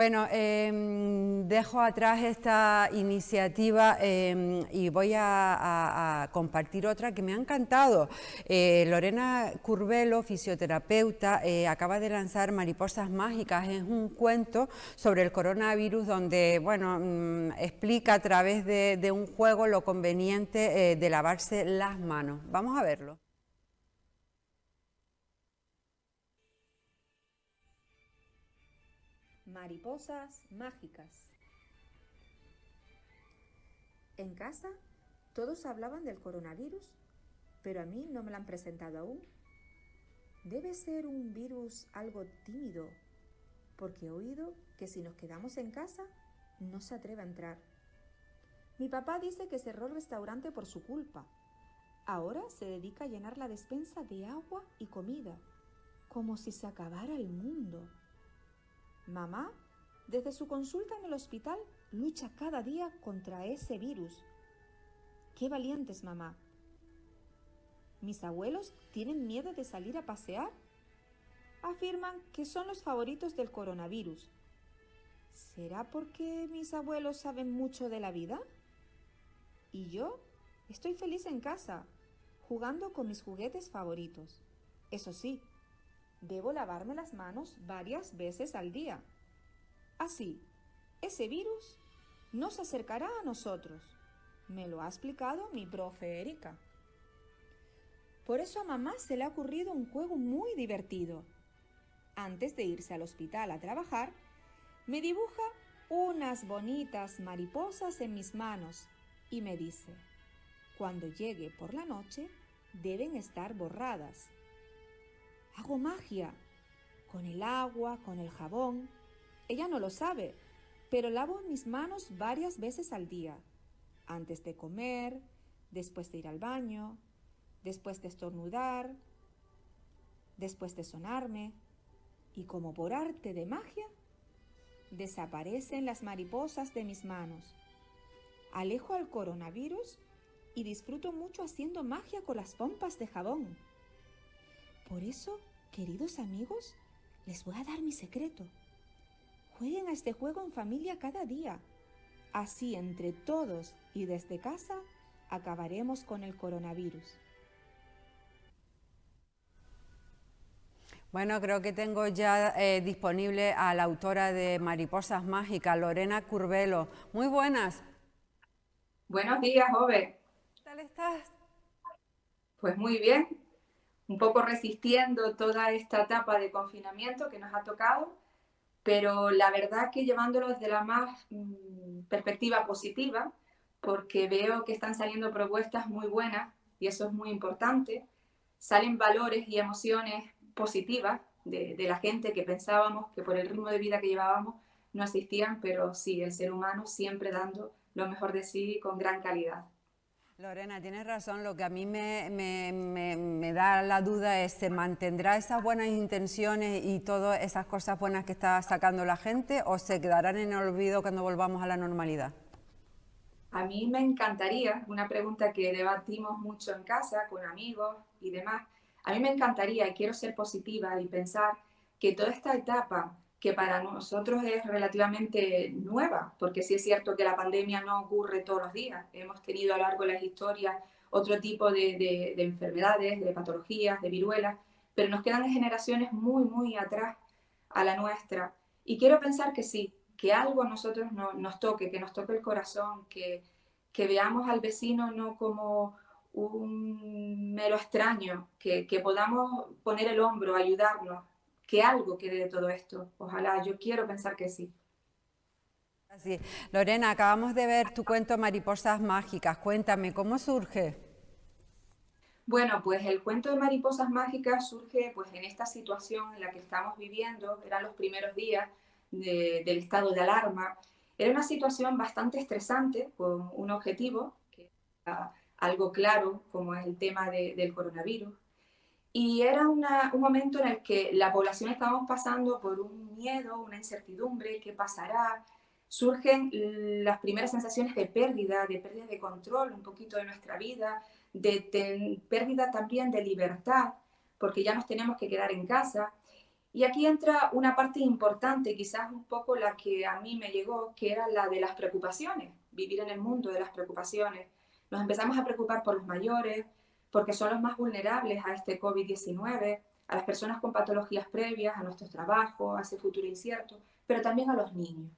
Bueno, dejo atrás esta iniciativa y voy a compartir otra que me ha encantado. Lorena Curbelo, fisioterapeuta, acaba de lanzar Mariposas Mágicas. Es un cuento sobre el coronavirus donde, bueno, explica a través de un juego lo conveniente de lavarse las manos. Vamos a verlo. Mariposas mágicas. En casa todos hablaban del coronavirus, pero a mí no me lo han presentado aún. Debe ser un virus algo tímido, porque he oído que si nos quedamos en casa no se atreve a entrar. Mi papá dice que cerró el restaurante por su culpa. Ahora se dedica a llenar la despensa de agua y comida, como si se acabara el mundo. Mamá, desde su consulta en el hospital, lucha cada día contra ese virus. ¡Qué valientes, mamá! Mis abuelos tienen miedo de salir a pasear. Afirman que son los favoritos del coronavirus. ¿Será porque mis abuelos saben mucho de la vida? Y yo estoy feliz en casa, jugando con mis juguetes favoritos. Eso sí, debo lavarme las manos varias veces al día. Así, ese virus no se acercará a nosotros. Me lo ha explicado mi profe Erika. Por eso a mamá se le ha ocurrido un juego muy divertido. Antes de irse al hospital a trabajar, me dibuja unas bonitas mariposas en mis manos y me dice, cuando llegue por la noche, deben estar borradas. Hago magia, con el agua, con el jabón. Ella no lo sabe, pero lavo mis manos varias veces al día, antes de comer, después de ir al baño, después de estornudar, después de sonarme, y como por arte de magia, desaparecen las mariposas de mis manos. Alejo al coronavirus y disfruto mucho haciendo magia con las pompas de jabón. Por eso, queridos amigos, les voy a dar mi secreto. Jueguen a este juego en familia cada día. Así, entre todos y desde casa, acabaremos con el coronavirus. Bueno, creo que tengo ya disponible a la autora de Mariposas Mágicas, Lorena Curbelo. Muy buenas. Buenos días, Ove. ¿Qué tal estás? Pues muy bien, un poco resistiendo toda esta etapa de confinamiento que nos ha tocado, pero la verdad que llevándolo desde la más perspectiva positiva, porque veo que están saliendo propuestas muy buenas y eso es muy importante. Salen valores y emociones positivas de la gente que pensábamos que por el ritmo de vida que llevábamos no existían, pero sí, el ser humano siempre dando lo mejor de sí con gran calidad. Lorena, tienes razón, lo que a mí me da la duda es, ¿se mantendrá esas buenas intenciones y todas esas cosas buenas que está sacando la gente o se quedarán en el olvido cuando volvamos a la normalidad? A mí me encantaría, una pregunta que debatimos mucho en casa con amigos y demás, a mí me encantaría y quiero ser positiva y pensar que toda esta etapa que para nosotros es relativamente nueva, porque sí es cierto que la pandemia no ocurre todos los días, hemos tenido a lo largo de las historias otro tipo de enfermedades, de patologías, de viruelas, pero nos quedan generaciones muy, muy atrás a la nuestra. Y quiero pensar que sí, que algo a nosotros nos toque, que nos toque el corazón, que veamos al vecino no como un mero extraño, que podamos poner el hombro, ayudarnos, que algo quede de todo esto. Ojalá, yo quiero pensar que sí. Así. Lorena, acabamos de ver tu cuento Mariposas Mágicas. Cuéntame, ¿cómo surge? Bueno, pues el cuento de Mariposas Mágicas surge pues en esta situación en la que estamos viviendo, eran los primeros días del estado de alarma. Era una situación bastante estresante, con un objetivo, que era algo claro, como es el tema del coronavirus. Y era un momento en el que la población estábamos pasando por un miedo, una incertidumbre, ¿qué pasará? Surgen las primeras sensaciones de pérdida de control un poquito de nuestra vida, de pérdida también de libertad, porque ya nos tenemos que quedar en casa. Y aquí entra una parte importante, quizás un poco la que a mí me llegó, que era la de las preocupaciones, vivir en el mundo de las preocupaciones. Nos empezamos a preocupar por los mayores, porque son los más vulnerables a este COVID-19, a las personas con patologías previas, a nuestros trabajos, a ese futuro incierto, pero también a los niños.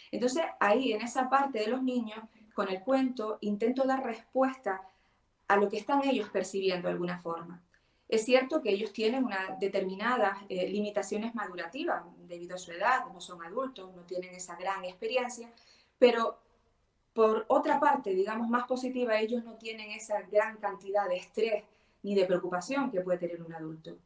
Entonces, ahí, en esa parte de los niños, con el cuento, intento dar respuesta a lo que están ellos percibiendo de alguna forma. Es cierto que ellos tienen unas determinadas limitaciones madurativas debido a su edad, no son adultos, no tienen esa gran experiencia, pero por otra parte, digamos más positiva, ellos no tienen esa gran cantidad de estrés ni de preocupación que puede tener un adulto.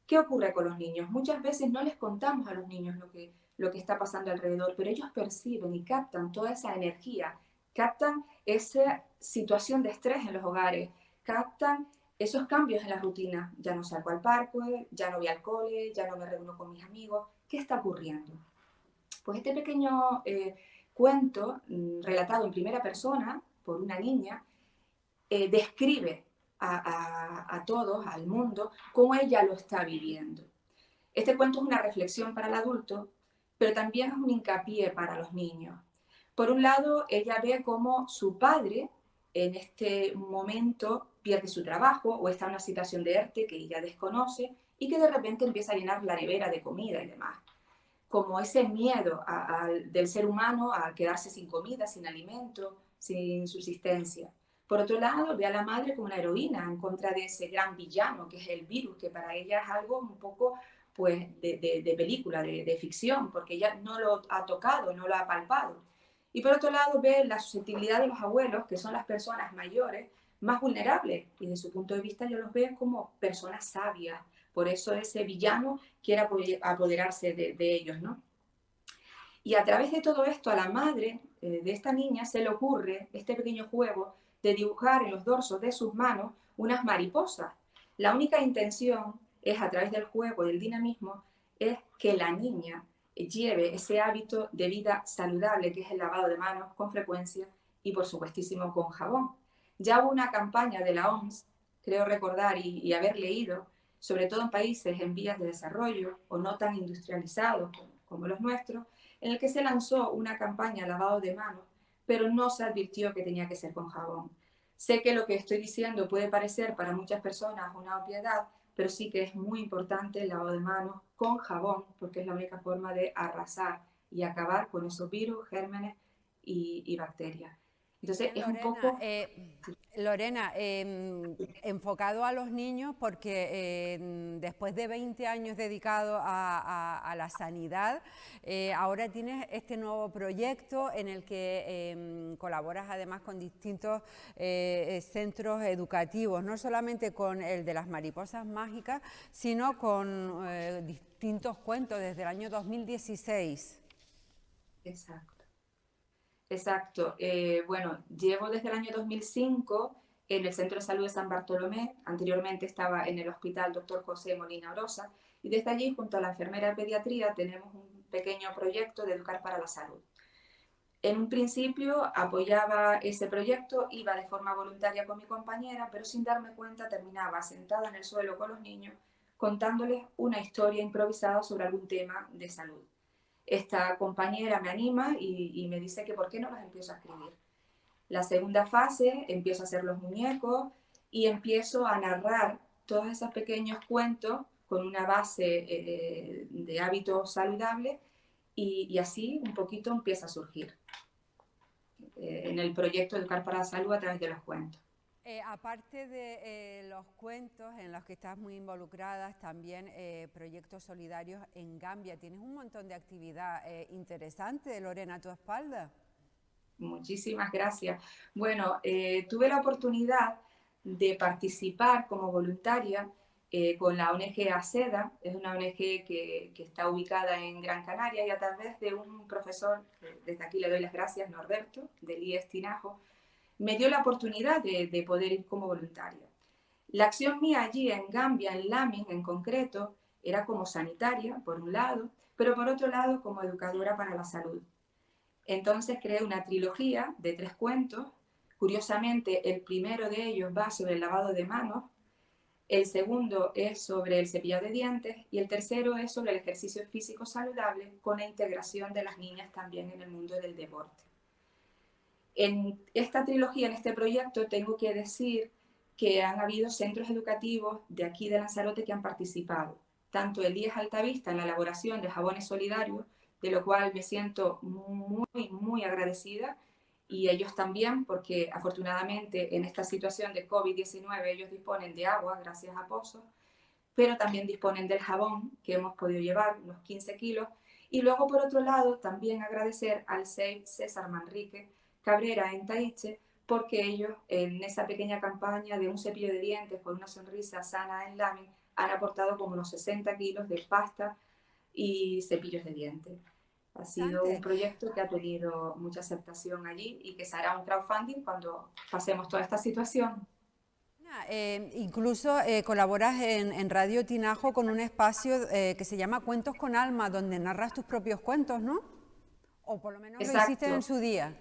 ¿Qué ocurre con los niños? Muchas veces no les contamos a los niños lo que está pasando alrededor, pero ellos perciben y captan toda esa energía, captan esa situación de estrés en los hogares, captan esos cambios en la rutina. Ya no salgo al parque, ya no voy al cole, ya no me reúno con mis amigos. ¿Qué está ocurriendo? Pues este pequeño cuento, relatado en primera persona por una niña, describe a todos, al mundo, cómo ella lo está viviendo. Este cuento es una reflexión para el adulto, pero también es un hincapié para los niños. Por un lado, ella ve cómo su padre en este momento pierde su trabajo o está en una situación de ERTE que ella desconoce y que de repente empieza a llenar la nevera de comida y demás. Como ese miedo del ser humano a quedarse sin comida, sin alimento, sin subsistencia. Por otro lado, ve a la madre como una heroína en contra de ese gran villano que es el virus, que para ella es algo un poco pues, de película, de ficción, porque ella no lo ha tocado, no lo ha palpado. Y por otro lado, ve la susceptibilidad de los abuelos, que son las personas mayores más vulnerables, y de su punto de vista yo los veo como personas sabias. Por eso ese villano quiere apoderarse de ellos, ¿no? Y a través de todo esto, a la madre de esta niña se le ocurre este pequeño juego de dibujar en los dorsos de sus manos unas mariposas. La única intención es, a través del juego, del dinamismo, es que la niña lleve ese hábito de vida saludable, que es el lavado de manos con frecuencia y, por supuestísimo, con jabón. Ya hubo una campaña de la OMS, creo recordar y haber leído, sobre todo en países en vías de desarrollo o no tan industrializados como los nuestros, en el que se lanzó una campaña de lavado de manos, pero no se advirtió que tenía que ser con jabón. Sé que lo que estoy diciendo puede parecer para muchas personas una obviedad, pero sí que es muy importante el lavado de manos con jabón, porque es la única forma de arrasar y acabar con esos virus, gérmenes y bacterias. Entonces, Bien, es un Lorena, poco... Lorena, enfocado a los niños, porque después de 20 años dedicado a la sanidad, ahora tienes este nuevo proyecto en el que colaboras además con distintos centros educativos, no solamente con el de las mariposas mágicas, sino con distintos cuentos desde el año 2016. Exacto. Exacto. Bueno, llevo desde el año 2005 en el Centro de Salud de San Bartolomé. Anteriormente estaba en el Hospital Dr. José Molina Orosa. Y desde allí, junto a la enfermera de pediatría, tenemos un pequeño proyecto de Educar para la Salud. En un principio apoyaba ese proyecto, iba de forma voluntaria con mi compañera, pero sin darme cuenta terminaba sentada en el suelo con los niños contándoles una historia improvisada sobre algún tema de salud. Esta compañera me anima y me dice que por qué no los empiezo a escribir. La segunda fase, empiezo a hacer los muñecos y empiezo a narrar todos esos pequeños cuentos con una base de hábitos saludables y así un poquito empieza a surgir en el proyecto Educar para la Salud a través de los cuentos. Aparte de los cuentos en los que estás muy involucradas, también proyectos solidarios en Gambia. Tienes un montón de actividad interesante, Lorena, a tu espalda. Muchísimas gracias. Bueno, tuve la oportunidad de participar como voluntaria con la ONG ACEDA, es una ONG que está ubicada en Gran Canaria y a través de un profesor, desde aquí le doy las gracias, Norberto, del IES Tinajo, me dio la oportunidad de poder ir como voluntaria. La acción mía allí en Gambia, en Lamin en concreto, era como sanitaria, por un lado, pero por otro lado como educadora para la salud. Entonces creé una trilogía de 3 cuentos. Curiosamente, el primero de ellos va sobre el lavado de manos. el segundo es sobre el cepillado de dientes y el tercero es sobre el ejercicio físico saludable con la integración de las niñas también en el mundo del deporte. En esta trilogía, en este proyecto, tengo que decir que han habido centros educativos de aquí de Lanzarote que han participado, tanto el IES Altavista en la elaboración de jabones solidarios, de lo cual me siento muy agradecida, y ellos también, porque afortunadamente en esta situación de COVID-19 ellos disponen de agua gracias a pozos, pero también disponen del jabón que hemos podido llevar, unos 15 kilos, y luego por otro lado también agradecer al SEI César Manrique Cabrera en Taiche, porque ellos en esa pequeña campaña de un cepillo de dientes por una sonrisa sana en Lamin han aportado como unos 60 kilos de pasta y cepillos de dientes. Ha sido un proyecto que ha tenido mucha aceptación allí y que se hará un crowdfunding cuando pasemos toda esta situación. Incluso colaboras en Radio Tinajo con un espacio que se llama Cuentos con Alma, donde narras tus propios cuentos, ¿no? O por lo menos lo hiciste en su día.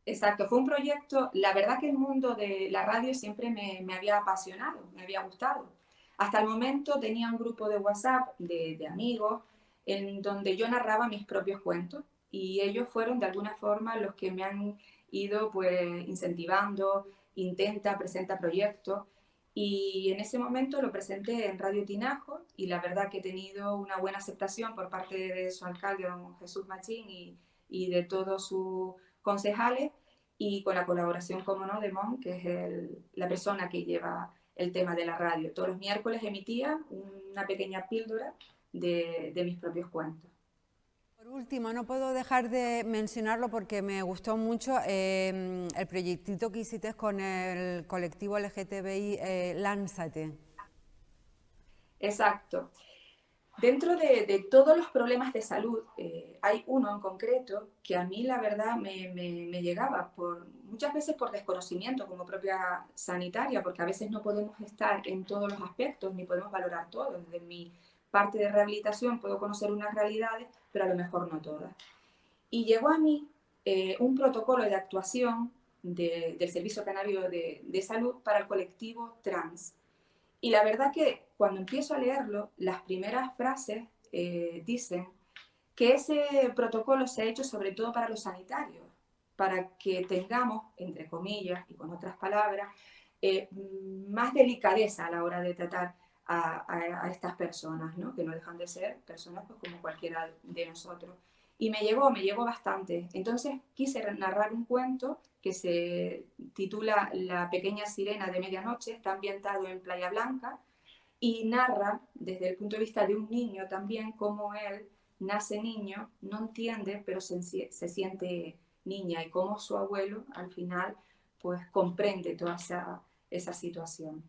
Exacto, fue un proyecto, la verdad que el mundo de la radio siempre me había apasionado, me había gustado. Hasta el momento tenía un grupo de WhatsApp de amigos en donde yo narraba mis propios cuentos y ellos fueron de alguna forma los que me han ido pues incentivando, intenta, presenta proyectos, y en ese momento lo presenté en Radio Tinajo y la verdad que he tenido una buena aceptación por parte de su alcalde, don Jesús Machín, y de todos sus concejales, y con la colaboración, como no, de Mon, que es la persona que lleva el tema de la radio. Todos los miércoles emitía una pequeña píldora de mis propios cuentos. Por último, no puedo dejar de mencionarlo porque me gustó mucho el proyectito que hiciste con el colectivo LGTBI Lánzate. Exacto. Dentro de todos los problemas de salud, hay uno en concreto que a mí la verdad me llegaba, muchas veces por desconocimiento como propia sanitaria, porque a veces no podemos estar en todos los aspectos, ni podemos valorar todo. Desde mi parte de rehabilitación puedo conocer unas realidades, pero a lo mejor no todas. Y llegó a mí un protocolo de actuación del Servicio Canario de Salud para el colectivo trans. Y la verdad que cuando empiezo a leerlo, las primeras frases dicen que ese protocolo se ha hecho sobre todo para los sanitarios, para que tengamos, entre comillas y con otras palabras, más delicadeza a la hora de tratar a estas personas, ¿no? Que no dejan de ser personas pues, como cualquiera de nosotros. Y me llegó bastante. Entonces quise narrar un cuento que se titula La pequeña sirena de medianoche, está ambientado en Playa Blanca y narra desde el punto de vista de un niño también cómo él nace niño, no entiende, pero se siente niña, y cómo su abuelo al final pues comprende toda esa situación.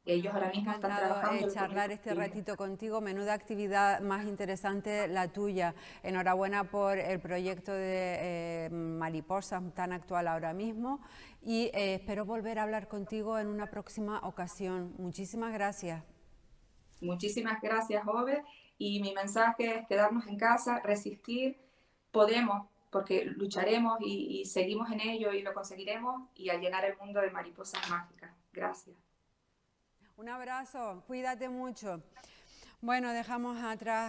Ellos ahora mismo están trabajando. Charlar este ratito contigo, menuda actividad más interesante la tuya. Enhorabuena por el proyecto de Mariposas tan actual ahora mismo y espero volver a hablar contigo en una próxima ocasión. Muchísimas gracias. Muchísimas gracias, Ove, y mi mensaje es quedarnos en casa, resistir, podemos, porque lucharemos y seguimos en ello y lo conseguiremos, y a llenar el mundo de mariposas mágicas. Gracias. Un abrazo, cuídate mucho. Bueno, dejamos atrás